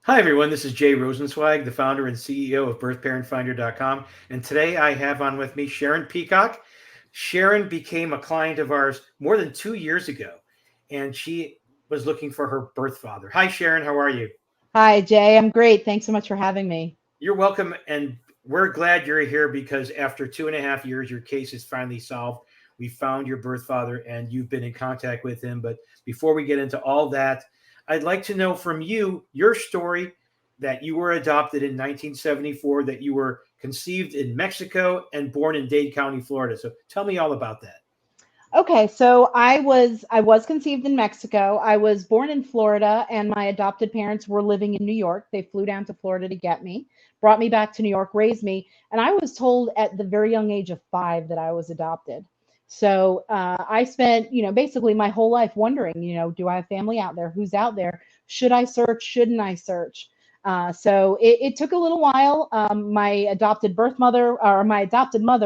Hi, everyone. This is Jay Rosenzweig, the founder and CEO of BirthParentFinder.com. And today I have on with me Sharon Peacock. Sharon became a client of ours more than 2 years ago, and she was looking for her birth father. Hi, Sharon. How are you? Hi, Jay. I'm great. Thanks so much for having me. You're welcome. And we're glad you're here because after 2.5 years, your case is finally solved. We found your birth father and you've been in contact with him. But before we get into all that, I'd like to know from you your story that you were adopted in 1974, that you were conceived in Mexico and born in Dade County, Florida. So tell me all about that. Okay, so I was conceived in Mexico. I was born in Florida, and my adopted parents were living in New York. They flew down to Florida to get me, brought me back to New York, raised me, and I was told at the very young age of 5 that I was adopted. So I spent, basically my whole life wondering, do I have family out there? Who's out there? Should I search? Shouldn't I search? So it took a little while. My adopted mother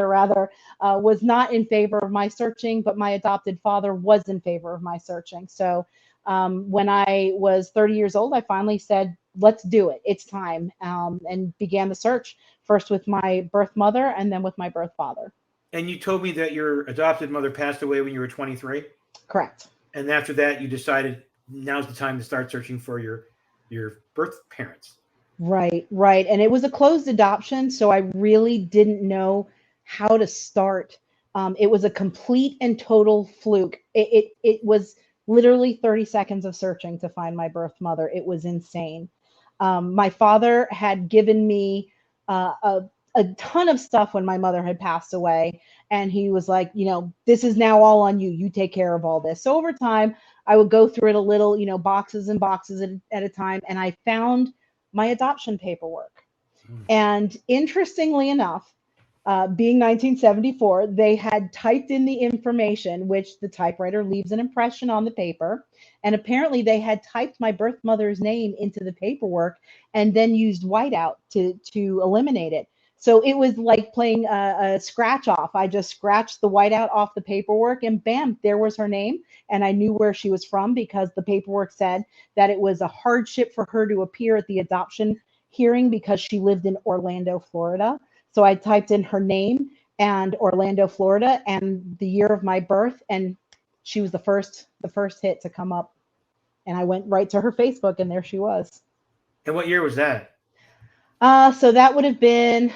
rather, was not in favor of my searching, but my adopted father was in favor of my searching. So when I was 30 years old, I finally said, let's do it. It's time, and began the search first with my birth mother and then with my birth father. And you told me that your adopted mother passed away when you were 23. Correct. And after that, you decided now's the time to start searching for your birth parents. Right, right. And it was a closed adoption, so I really didn't know how to start. It was a complete and total fluke. It was literally 30 seconds of searching to find my birth mother. It was insane. My father had given me a ton of stuff when my mother had passed away, and he was like, this is now all on you. You take care of all this. So over time, I would go through it a little, boxes and boxes at a time, and I found my adoption paperwork. Hmm. And interestingly enough, being 1974, they had typed in the information, which the typewriter leaves an impression on the paper. And apparently, they had typed my birth mother's name into the paperwork and then used whiteout to eliminate it. So it was like playing a scratch off. I just scratched the whiteout off the paperwork, and bam, there was her name. And I knew where she was from because the paperwork said that it was a hardship for her to appear at the adoption hearing because she lived in Orlando, Florida. So I typed in her name and Orlando, Florida, and the year of my birth, and she was the first hit to come up. And I went right to her Facebook, and there she was. And what year was that? So that would have been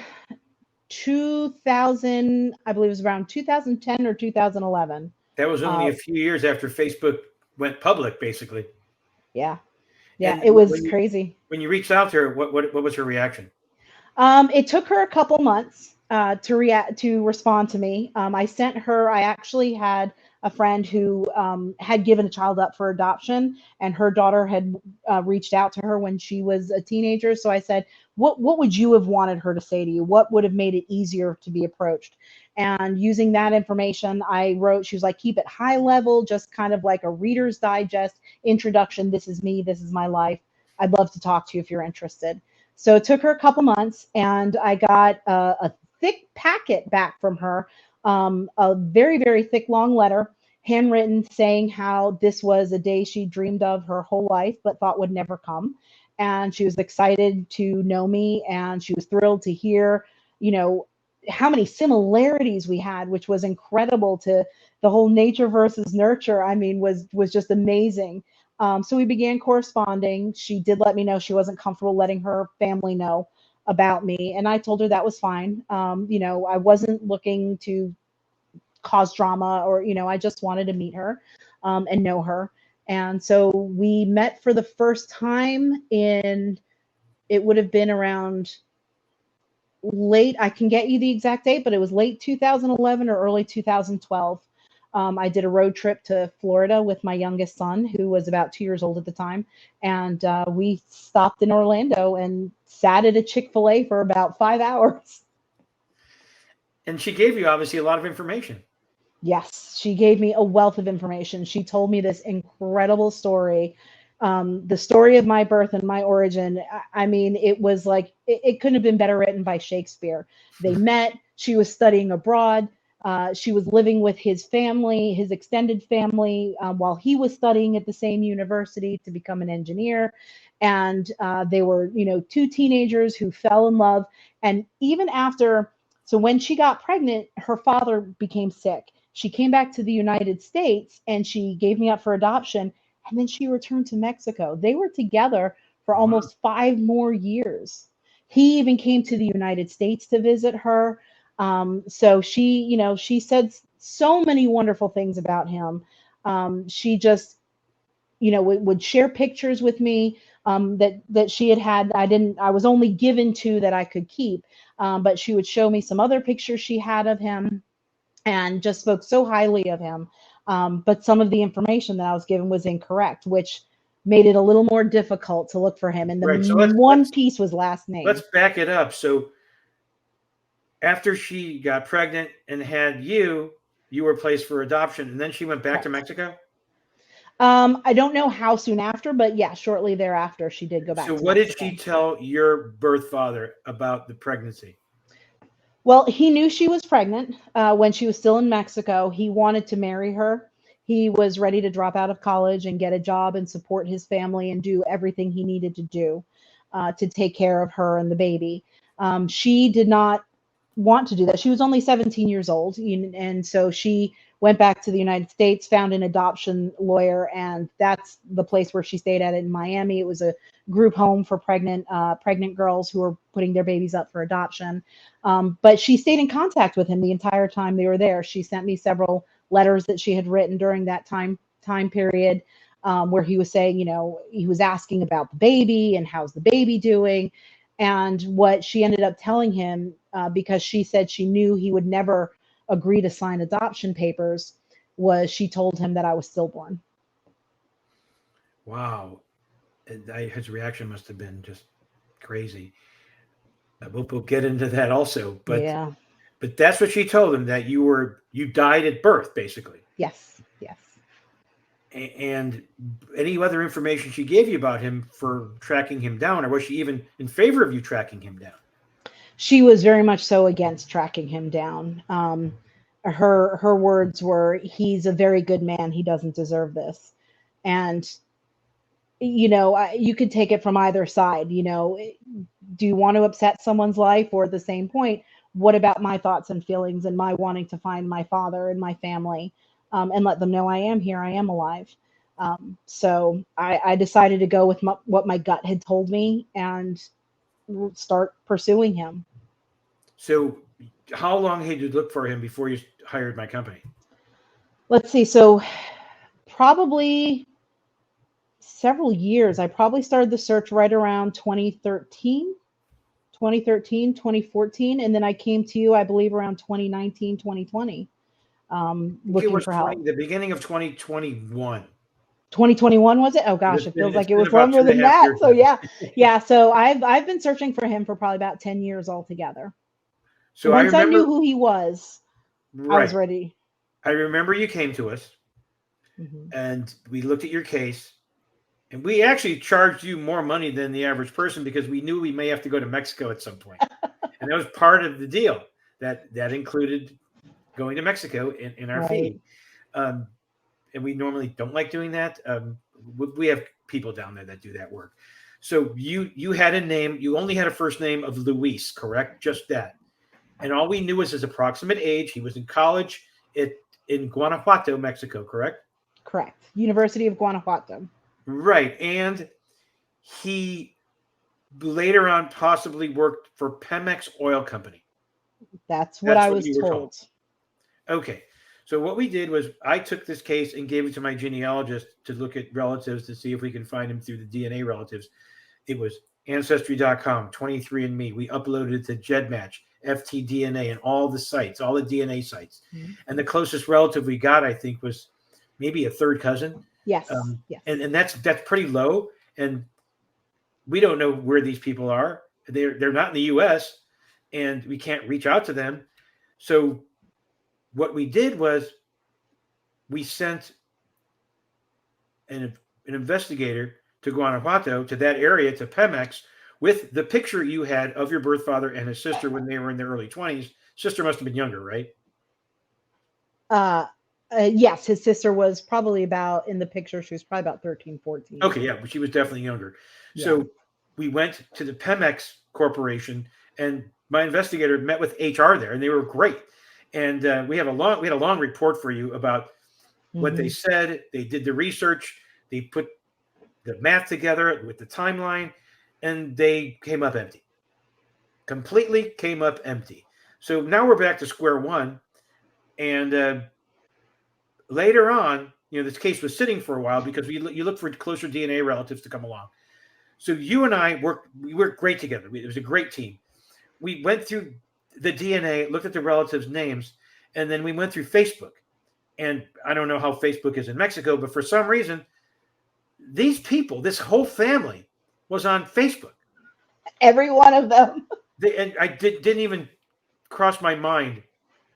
2000. I believe it was around 2010 or 2011. That was only Uh, a few years after Facebook went public, basically. yeah, yeah, And it was when you crazy. when you reached out to her, what was her reaction? It took her a couple months to respond to me. I sent her. I actually had a friend who had given a child up for adoption, and her daughter had reached out to her when she was a teenager. So I said, "What would you have wanted her to say to you? What would have made it easier to be approached?" And using that information, I wrote. She was like, "Keep it high level, just kind of like a Reader's Digest introduction. This is me. This is my life. I'd love to talk to you if you're interested." So it took her a couple months, and I got a thick packet back from her, a very, very thick, long letter, handwritten, saying how this was a day she dreamed of her whole life, but thought would never come. And she was excited to know me, and she was thrilled to hear, you know, how many similarities we had, which was incredible to the whole nature versus nurture. I mean, was just amazing. So we began corresponding. She did let me know she wasn't comfortable letting her family know about me, and I told her that was fine. I wasn't looking to cause drama, or I just wanted to meet her and know her. And so we met for the first time in, it would have been around late, I can get you the exact date, but it was late 2011 or early 2012. I did a road trip to Florida with my youngest son, who was about 2 years old at the time. And we stopped in Orlando and sat at a Chick-fil-A for about 5 hours. And she gave you obviously a lot of information. Yes, she gave me a wealth of information. She told me this incredible story, the story of my birth and my origin. I mean, it was like it couldn't have been better written by Shakespeare. They met. She was studying abroad. She was living with his family, his extended family, while he was studying at the same university to become an engineer. And they were, two teenagers who fell in love. And even after, so when she got pregnant, her father became sick. She came back to the United States and she gave me up for adoption. And then she returned to Mexico. They were together for Wow. almost 5 more years. He even came to the United States to visit her. So she said so many wonderful things about him. She just, would share pictures with me that she had. I was only given two that I could keep, but she would show me some other pictures she had of him, and just spoke so highly of him. But some of the information that I was given was incorrect, which made it a little more difficult to look for him. And the Right. So one piece was last let's name. back it up. So after she got pregnant and had you were placed for adoption, and then she went back to Correct. Mexico. I don't know how soon after, but yeah, shortly thereafter, she did go So back to what did she Mexico. tell your birth father about the pregnancy? Well, he knew she was pregnant when she was still in Mexico. He wanted to marry her. He was ready to drop out of college and get a job and support his family and do everything he needed to do to take care of her and the baby. She did not want to do that. She was only 17 years old. And so she went back to the United States, found an adoption lawyer, and that's the place where she stayed at in Miami. It was a group home for pregnant girls who were putting their babies up for adoption. But she stayed in contact with him the entire time they were there. She sent me several letters that she had written during that time period, where he was saying, he was asking about the baby and how's the baby doing. And what she ended up telling him, because she said she knew he would never agree to sign adoption papers, was she told him that I was stillborn. Wow. And his reaction must have been just crazy. We'll get into that also, Yeah. but that's what she told him, that you died at birth, basically. Yes. Yes. And any other information she gave you about him for tracking him down, or was she even in favor of you tracking him down? She was very much so against tracking him down. Her words were, "He's a very good man. He doesn't deserve this." And you could take it from either side. Do you want to upset someone's life? Or at the same point, what about my thoughts and feelings and my wanting to find my father and my family, and let them know I am here, I am alive. So I decided to go with what my gut had told me and start pursuing him. So how long had you looked for him before you hired my company? Let's see. So probably several years. I probably started the search right around 2014, and then I came to you, I believe, around 2019, 2020, I think it looking was for help. the beginning of 2021. 2021, was it? Oh gosh, It's it been feels it's like it been was about two longer and a than half that. years So now. yeah, yeah. So I've been searching for him for probably about 10 years altogether. So I Once I knew remember, who he was, I was right. ready. I remember you came to us Hmm. and we looked at your case, and we actually charged you more money than the average person because we knew we may have to go to Mexico at some point. And that was part of the deal. That included going to Mexico in our Right. fee. Um, and we normally don't like doing that. We have people down there that do that work. So you had a name. You only had a first name of Luis, correct? Just that. And all we knew was his approximate age. He was in college in Guanajuato, Mexico, correct? Correct. University of Guanajuato. Right. And he later on possibly worked for Pemex Oil Company. That's what That's I what was you were told. told. Okay. So what we did was I took this case and gave it to my genealogist to look at relatives to see if we can find him through the DNA relatives. It was ancestry.com, 23andMe. We uploaded it to GEDmatch, FTDNA, and all the sites, all the DNA sites. Mhm. And the closest relative we got, I think, was maybe a third cousin. Yes. Yes. And that's pretty low. And we don't know where these people are. They're not in the US, and we can't reach out to them. So what we did was we sent an investigator to Guanajuato, to that area, to Pemex, with the picture you had of your birth father and his sister when they were in their early 20s. Sister must have been younger, right? Uh, yes, his sister was probably about, in the picture, she was probably about 13, 14. Okay, yeah, but she was definitely younger. Yeah. So we went to the Pemex Corporation, and my investigator met with HR there, and they were great. And we had a long report for you about what they Hmm. said. They did the research. They put the math together with the timeline, and they came up empty. Completely came up empty. So now we're back to square one. And later on, this case was sitting for a while because you look for closer DNA relatives to come along. So you and I worked great together. It was a great team. We went through the DNA, looked at the relatives' names, and then we went through Facebook. And I don't know how Facebook is in Mexico, but for some reason, these people, this whole family, was on Facebook. Every one of them. And didn't even cross my mind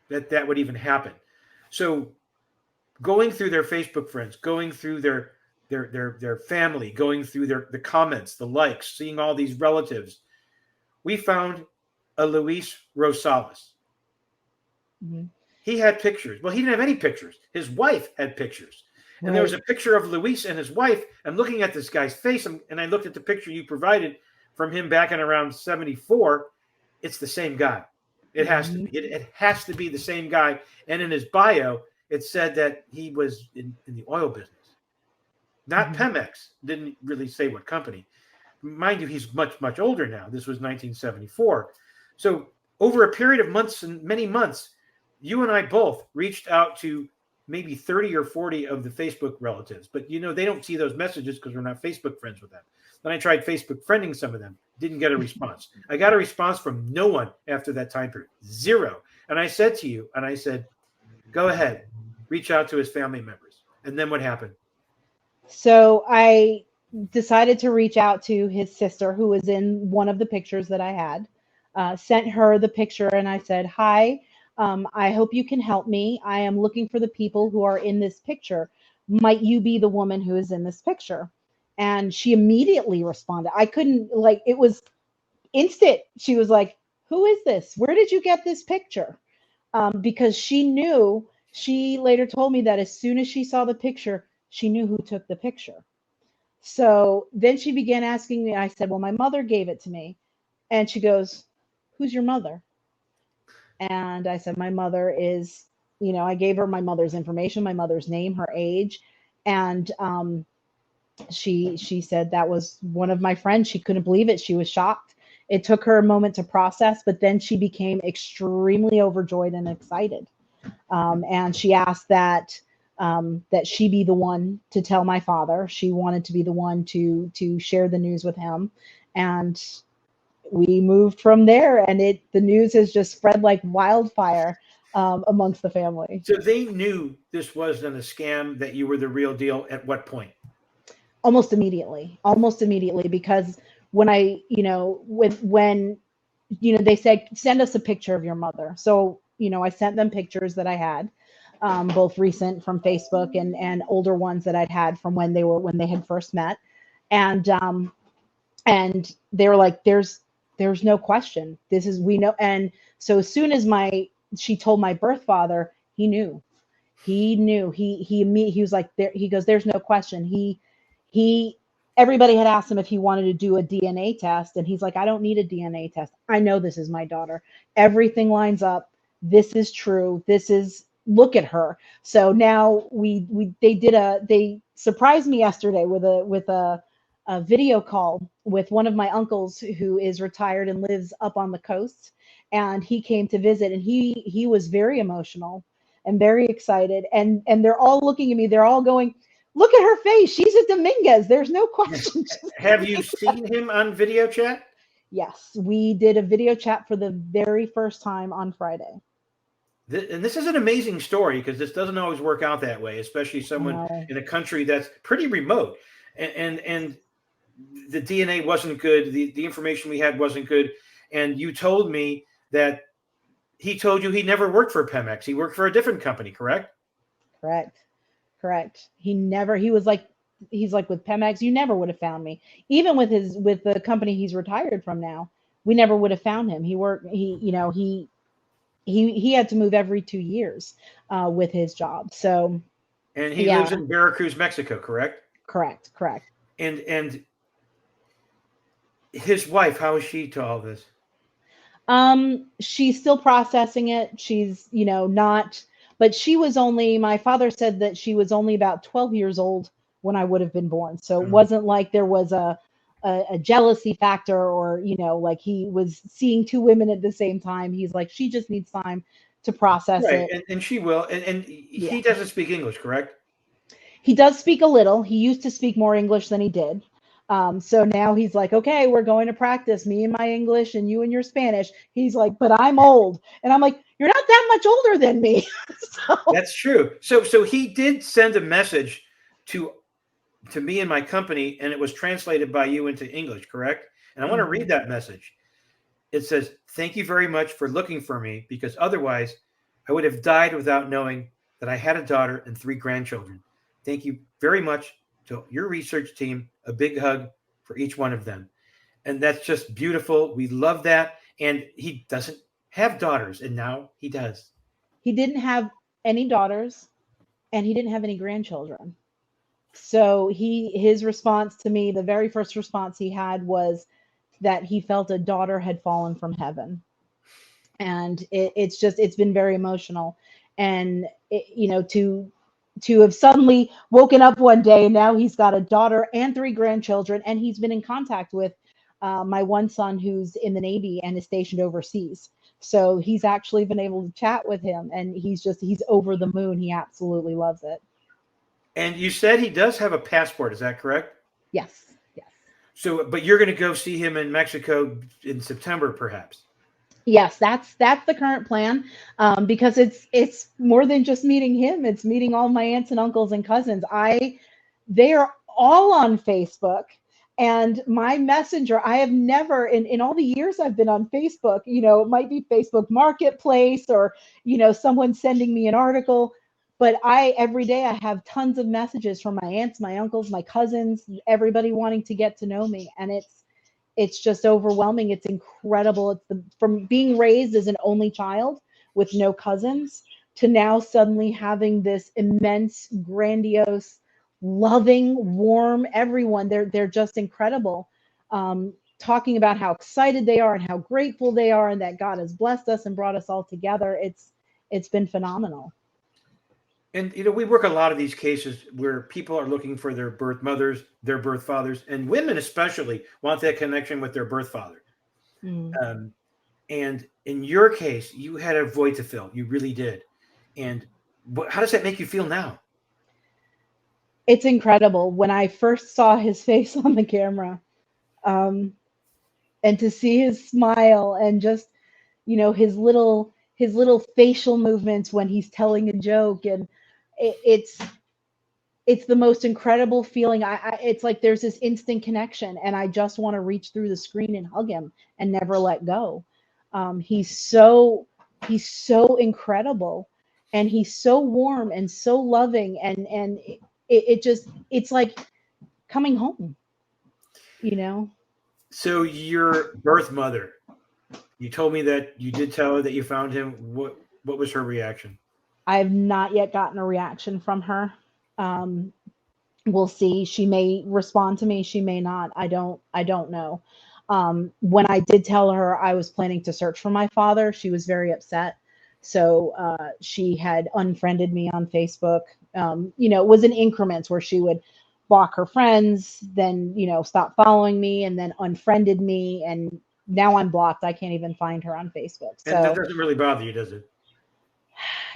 that that would even happen. So going through their Facebook friends, going through their family, going through the comments, the likes, seeing all these relatives, we found a Luis Rosales. Mhm. He had pictures. Well, he didn't have any pictures. His wife had pictures. And there was Right. a picture of Luis and his wife. I'm looking at this guy's face, and I looked at the picture you provided from him back in around 74. It's the same guy. It has to Hmm. be. It has to be the same guy. And in his bio, it said that he was in the oil business. Not Hmm. Pemex. Didn't really say what company. Mind you, he's much, much older now. This was 1974. So over a period of months and many months, you and I both reached out to maybe 30 or 40 of the Facebook relatives. But they don't see those messages because we're not Facebook friends with them. Then I tried Facebook friending some of them, didn't get a response. I got a response from no one after that time period, zero. And I said to you, and I said, go ahead, reach out to his family members. And then what happened? So I decided to reach out to his sister, who was in one of the pictures that I had. Sent her the picture, and I said, "Hi, I hope you can help me. I am looking for the people who are in this picture. Might you be the woman who is in this picture?" And she immediately responded. I couldn't, like, it was instant. She was like, "Who is this? Where did you get this picture?" Because she knew. She later told me that as soon as she saw the picture, she knew who took the picture. So then she began asking me. I said, "Well, my mother gave it to me." And she goes, "Who's your mother?" And I said, "My mother is," I gave her my mother's information, my mother's name, her age. And she said that was one of my friends. She couldn't believe it. She was shocked. It took her a moment to process, but then she became extremely overjoyed and excited. And she asked that she be the one to tell my father. She wanted to be the one to share the news with him, and we moved from there. And the news has just spread like wildfire amongst the family. So they knew this wasn't a scam, that you were the real deal at what point? Almost immediately, because when I, when they said, "Send us a picture of your mother." So, I sent them pictures that I had, both recent from Facebook and older ones that I'd had from when they had first met. And um and they were like, there's no question, this is, we know. And so as soon as my she told my birth father, he knew. He was like, there, he goes, "There's no question." He Everybody had asked him if he wanted to do a DNA test, and he's like, "I don't need a DNA test. I know this is my daughter. Everything lines up. This is true. This is, look at her." So now they surprised me yesterday with a video call with one of my uncles who is retired and lives up on the coast. And he came to visit, and he was very emotional and very excited. And they're all looking at me. They're all going, "Look at her face. She's a Dominguez. There's no question." She's a Have you Dominguez. seen him on video chat? Yes, we did a video chat for the very first time on Friday. And this is an amazing story because this doesn't always work out that way, especially I someone know. in a country that's pretty remote. And the DNA wasn't good. The information we had wasn't good. And you told me that he told you he never worked for Pemex. He worked for a different company, correct? Correct. Correct. He's like, "With Pemex, you never would have found me. Even with the company he's retired from now, we never would have found him. He worked. He he had to move every 2 years with his job. So And he lives yeah, in Veracruz, Mexico, correct? correct. And his wife, how is she to all this? She's still processing it. She's, not, but she was only, my father said that she was only about 12 years old when I would have been born. So it Um, wasn't like there was a jealousy factor, or, like he was seeing two women at the same time. He's like, she just needs time to process right, it. and she will, and Yeah. he doesn't speak English, correct? He does speak a little. He used to speak more English than he did. So now he's like, okay, we're going to practice, me and my English and you and your Spanish. He's like, but I'm old. And I'm like, you're not that much older than me. So, That's true. So he did send a message to me and my company, and it was translated by you into English, correct? And I want to read mhm. that message. It says, "Thank you very much for looking for me, because otherwise I would have died without knowing that I had a daughter and 3 grandchildren. Thank you very much to your research team. A big hug for each one of them." And that's just beautiful. We love that. And he doesn't have daughters, and now he does. He didn't have any daughters and he didn't have any grandchildren. So his response to me, the very first response he had was that he felt a daughter had fallen from heaven. And it's been very emotional. And to have suddenly woken up one day and now he's got a daughter and 3 grandchildren, and he's been in contact with my one son who's in the Navy and is stationed overseas. So he's actually been able to chat with him, and he's over the moon. He absolutely loves it. And you said he does have a passport. Is that correct? Yes. So, but you're going to go see him in Mexico in September, perhaps. Yes, that's the current plan, because it's more than just meeting him. It's meeting all my aunts and uncles and cousins. They are all on Facebook, and my messenger. I have never, in all the years I've been on Facebook. It might be Facebook Marketplace, or someone sending me an article, but I every day I have tons of messages from my aunts, my uncles, my cousins, everybody wanting to get to know me, and it's just overwhelming. It's incredible. From being raised as an only child with no cousins to now suddenly having this immense, grandiose, loving, warm everyone. They're just incredible. Talking about how excited they are and how grateful they are, and that God has blessed us and brought us all together. It's been phenomenal. And we work a lot of these cases where people are looking for their birth mothers, their birth fathers, and women especially want that connection with their birth father. Mm. Um, and in your case, you had a void to fill. You really did. And how does that make you feel now? It's incredible. When I first saw his face on the camera, um, and to see his smile, and just his little facial movements when he's telling a joke, and it's the most incredible feeling. It's like there's this instant connection, and I just want to reach through the screen and hug him and never let go. He's so incredible, and he's so warm and so loving, and it's like coming home you know So, your birth mother, you told me that you did tell her that you found him. What was her reaction? I've not yet gotten a reaction from her. um, we'll see. She may respond to me, she may not. I don't know. When I did tell her I was planning to search for my father, she was very upset. So she had unfriended me on Facebook. It was in increments where she would block her friends, then stop following me, and then unfriended me, and now I'm blocked. I can't even find her on Facebook. And that So doesn't really bother you, does it?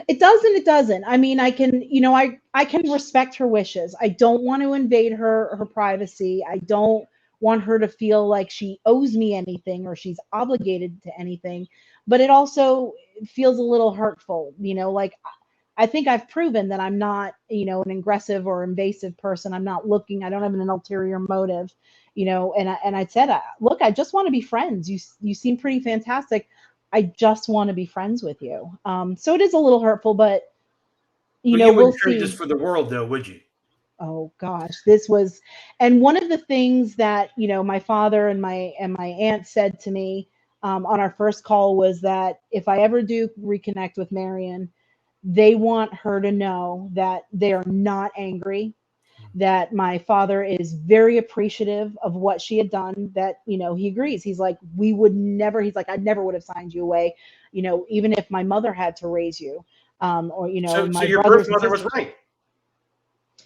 it doesn't. I mean, I can, I can respect her wishes. I don't want to invade her privacy. I don't want her to feel like she owes me anything or she's obligated to anything. But it also feels a little hurtful, like I think I've proven that I'm not, an aggressive or invasive person. I'm not looking. I don't have an ulterior motive, and I said, look, I just want to be friends. You seem pretty fantastic. I just want to be friends with you. So it is a little hurtful, but But you we'll wouldn't trade this see. for the world, though, would you? Oh gosh, this was, and one of the things that my father and my aunt said to me, on our first call was that if I ever do reconnect with Marion, they want her to know that they are not angry, that my father is very appreciative of what she had done, that, he agrees. He's like, we would never, he's like, I never would have signed you away, even if my mother had to raise you, or, So my your birth brothers and mother was sisters. right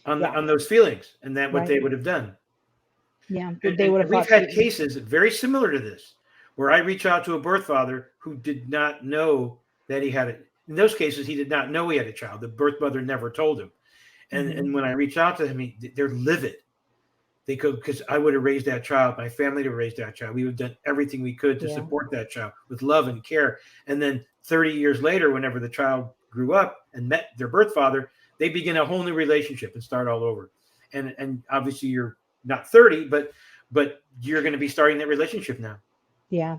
Yeah, on those feelings and that what right. they would have done. Yeah, they And would have we've fought had too. cases very similar to this, where I reach out to a birth father who did not know that he had it. In those cases, he did not know he had a child. The birth mother never told him. And Hmm. and when I reach out to him, they're livid. They could, because I would have raised that child. My family would have raised that child. We would have done everything we could to Yeah, support that child with love and care. And then 30 years later, whenever the child grew up and met their birth father, they begin a whole new relationship and start all over. And obviously you're not 30, but you're going to be starting that relationship now. yeah,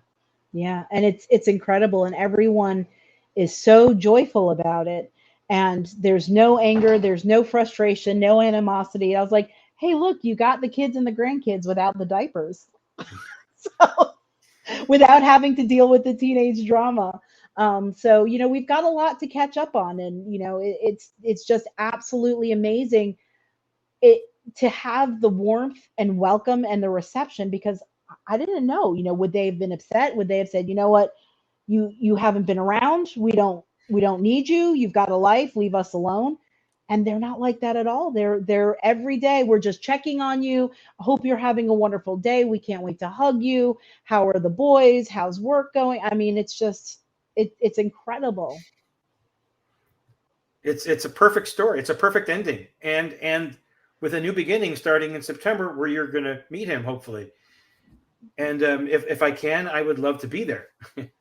yeah. And it's incredible, and everyone is so joyful about it. And there's no anger, there's no frustration, no animosity. I was like, hey, look, you got the kids and the grandkids without the diapers. So without having to deal with the teenage drama. So we've got a lot to catch up on, and it's just absolutely amazing it to have the warmth and welcome and the reception, because I didn't know, would they have been upset? Would they have said, you know what, you haven't been around, we don't need you, you've got a life, leave us alone. And they're not like that at all. They're every day, we're just checking on you. I hope you're having a wonderful day, we can't wait to hug you. How are the boys, how's work going? I mean, it's just it's incredible. It's a perfect story. It's a perfect ending, and with a new beginning starting in September, where you're going to meet him hopefully. And if I can, I would love to be there.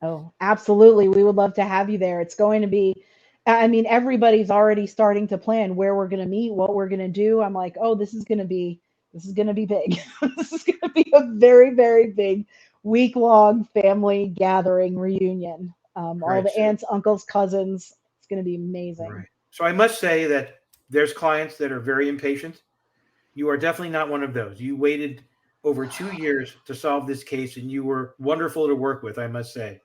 Oh, absolutely. We would love to have you there. It's going to be, I mean, everybody's already starting to plan where we're going to meet, what we're going to do. I'm like, oh, this is going to be big. This is going to be a very, very big week-long family gathering reunion. All Right. the aunts, uncles, cousins. It's going to be amazing. Right. So I must say that there's clients that are very impatient. You are definitely not one of those. You waited over 2 years to solve this case, and you were wonderful to work with, I must say.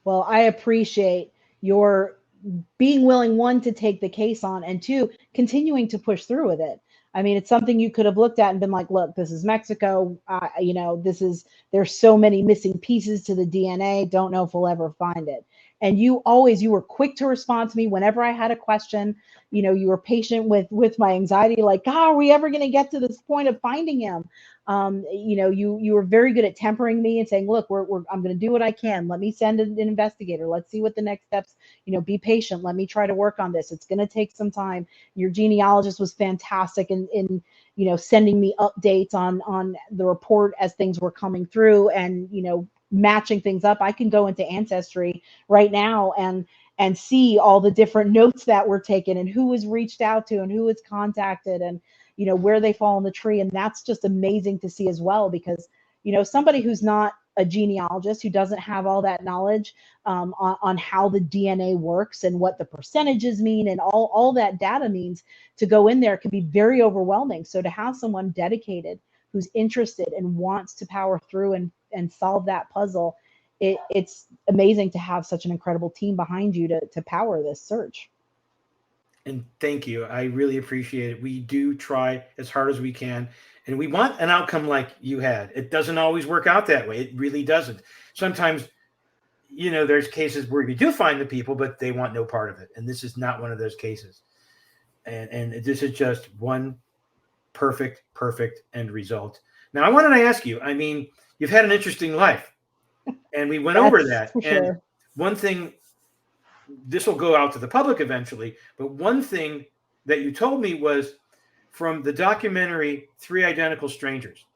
Well, I appreciate your being willing, one, to take the case on, and two, continuing to push through with it. I mean, it's something you could have looked at and been like, look, this is Mexico. There's so many missing pieces to the DNA. Don't know if we'll ever find it. And you were quick to respond to me whenever I had a question. You were patient with my anxiety, like, God, are we ever going to get to this point of finding him? You were very good at tempering me and saying, look, I'm going to do what I can. Let me send an investigator. Let's see what the next steps, be patient. Let me try to work on this. It's going to take some time. Your genealogist was fantastic in sending me updates on the report as things were coming through, and matching things up. I can go into Ancestry right now and see all the different notes that were taken, and who was reached out to, and who was contacted, and where they fall in the tree. And that's just amazing to see as well, because somebody who's not a genealogist, who doesn't have all that knowledge on how the DNA works and what the percentages mean and all that data means, to go in there can be very overwhelming. So to have someone dedicated who's interested and wants to power through and solve that puzzle, it's amazing to have such an incredible team behind you to power this search. And thank you. I really appreciate it. We do try as hard as we can, and we want an outcome like you had. It doesn't always work out that way. It really doesn't. Sometimes, there's cases where you do find the people, but they want no part of it. And this is not one of those cases. And this is just one perfect end result. Now, I wanted to ask you, I mean, you've had an interesting life, and we went over That's that. for And sure. one thing, this will go out to the public eventually, but one thing that you told me was from the documentary Three Identical Strangers,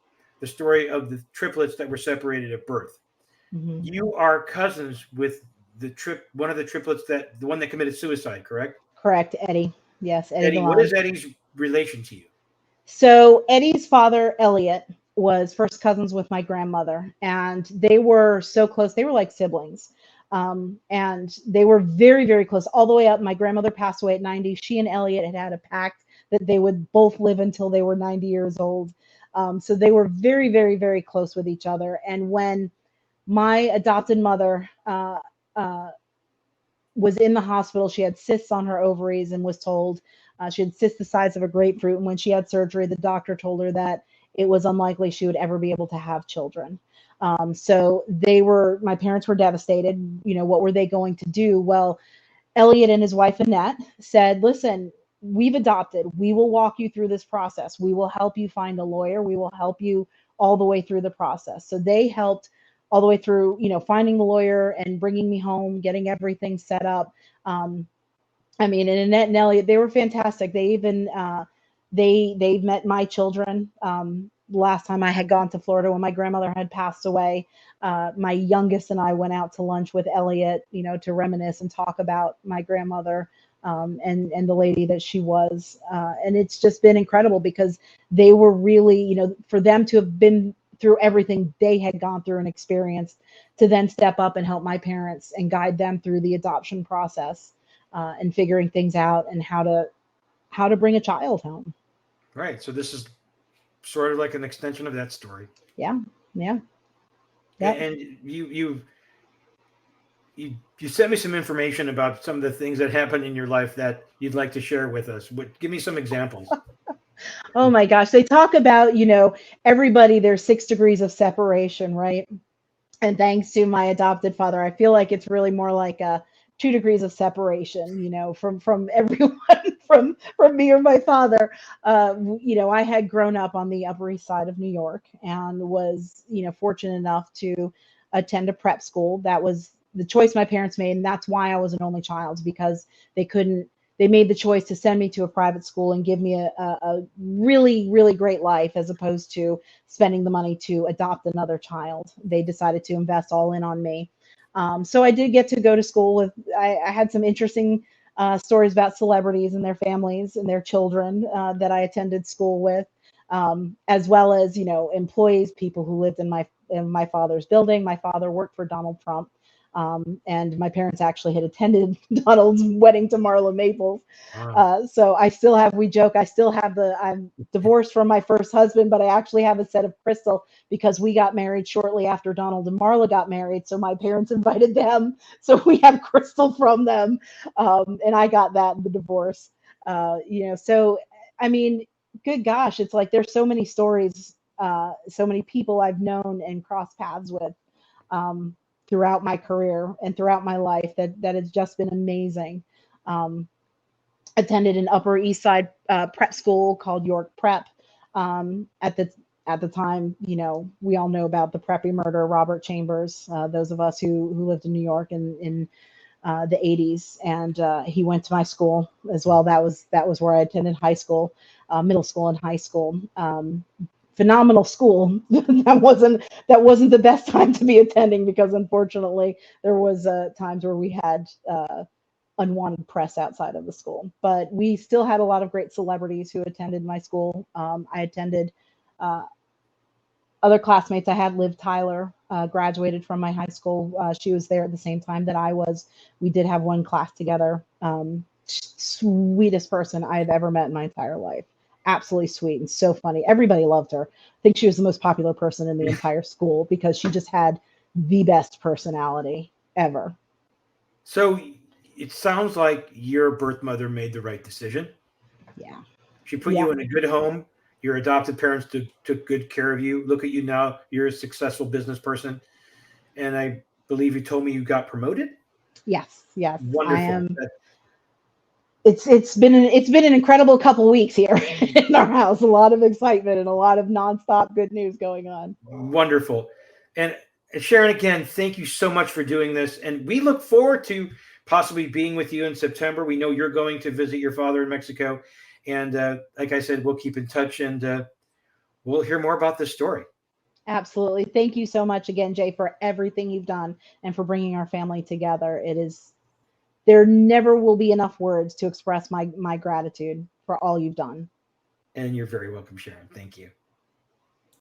the story of the triplets that were separated at birth. Hmm. You are cousins with one of the triplets, the one that committed suicide, correct? Correct, Eddie. Yes, Eddie Eddie, what is Galan. Eddie's relation to you? So Eddie's father, Elliot, was first cousins with my grandmother, and they were so close. They were like siblings. And they were very, very close all the way up. My grandmother passed away at 90. She and Elliot had a pact that they would both live until they were 90 years old. So they were very, very, very close with each other. And when My adopted mother uh, was in the hospital. She had cysts on her ovaries and was told she had cysts the size of a grapefruit. And when she had surgery, the doctor told her that it was unlikely she would ever be able to have children. So my parents were devastated. You know, what were they going to do? Well, Elliot and his wife Annette said, listen, we've adopted. We will walk you through this process. We will help you find a lawyer. We will help you all the way through the process. So they helped all the way through, you know, finding the lawyer and bringing me home, getting everything set up. I mean, and Annette and Elliot, they were fantastic. They even they met my children. Last time I had gone to Florida when my grandmother had passed away, my youngest and I went out to lunch with Elliot, you know, to reminisce and talk about my grandmother and the lady that she was. And it's just been incredible because they were really, you know, for them to have been through everything they had gone through and experienced, to then step up and help my parents and guide them through the adoption process and figuring things out and how to bring a child home. Right. So this is sort of like an extension of that story. Yeah, yeah, yep. And you sent me some information about some of the things that happened in your life that you'd like to share with us. Give me some examples. Oh my gosh, they talk about, you know, everybody, there's 6 degrees of separation, right? And thanks to my adopted father, I feel like it's really more like a 2 degrees of separation, you know, from everyone, from me or my father. You know, I had grown up on the Upper East Side of New York and was, you know, fortunate enough to attend a prep school. That was the choice my parents made, and that's why I was an only child, because they couldn't. They made the choice to send me to a private school and give me a really, really great life as opposed to spending the money to adopt another child. They decided to invest all in on me. So I did get to go to school with, I had some interesting stories about celebrities and their families and their children that I attended school with, as well as, you know, employees, people who lived in my father's building. My father worked for Donald Trump. And my parents actually had attended Donald's wedding to Marla Maples. Wow. So we joke, I'm divorced from my first husband, but I actually have a set of crystal because we got married shortly after Donald and Marla got married. So my parents invited them. So we have crystal from them. And I got that in the divorce. You know, so, I mean, good gosh, it's like there's so many stories, so many people I've known and crossed paths with. Um, Throughout my career and throughout my life that has just been amazing. Um, Attended an Upper East Side prep school called York Prep. At the time, you know, we all know about the preppy murder, Robert Chambers. Those of us who lived in New York in the 80s, and he went to my school as well. That was where I attended high school, middle school, and high school. Phenomenal school. That wasn't the best time to be attending because unfortunately there was times where we had unwanted press outside of the school. But we still had a lot of great celebrities who attended my school. I attended uh, other classmates I had. Liv Tyler graduated from my high school. She was there at the same time that I was. We did have one class together. Sweetest person I have ever met in my entire life. Absolutely sweet and so funny. Everybody loved her. I think she was the most popular person in the entire school because she just had the best personality ever. So it sounds like your birth mother made the right decision. Yeah. She put Yeah. you in a good home. Your adopted parents took good care of you. Look at you now. You're a successful business person. And I believe you told me you got promoted. Yes. Yes. I Wonderful. am. It's been an incredible couple weeks here in our house. A lot of excitement and a lot of nonstop good news going on. Wonderful. And Sharon, again, thank you so much for doing this. And we look forward to possibly being with you in September. We know you're going to visit your father in Mexico. And like I said, we'll keep in touch and we'll hear more about this story. Absolutely. Thank you so much again, Jay, for everything you've done and for bringing our family together. There never will be enough words to express my gratitude for all you've done. And you're very welcome, Sharon. Thank you.